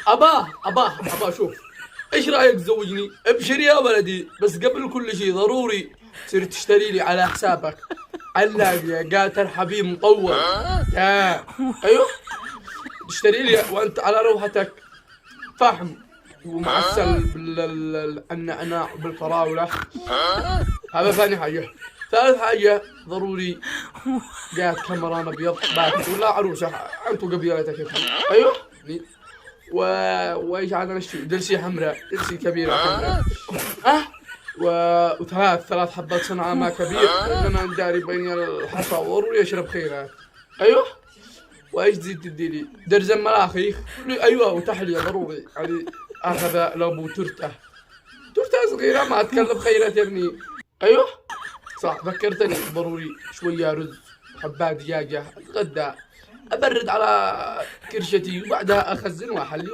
أباه شوف، إيش رأيك تزوجني؟ ابشر يا ولدي، بس قبل كل شيء ضروري تصير تشتري لي على حسابك علاقة قاتل حبيب مطول. أيوه، تشتري لي وأنت على روحتك فحم ومعسل بالنعناع بالفراولة. هذا ثاني حاجة. ثالث حاجة ضروري قاعد كاميران ابيض باكت ولا عروسة انتو قبيلتك. ايوه وايش عاد نشتي دلسي حمراء، دلسي كبيرة حمراء. وثلاث حبات صنعاء ما كبير انما نداري بين الحصى وضروري يشرب خيرات. ايوه، وايش تزيد تديلي؟ درزن ملاخي. ايوه، وتحلية ضروري يعني اخذ لابو ترته صغيرة ما اتكلم خيرات يا ابني. ايوه صح، ذكرتني ضروري شوية رز حبات دجاجة الغداء، أبرد على كرشتي وبعدها أخزن وأحلي.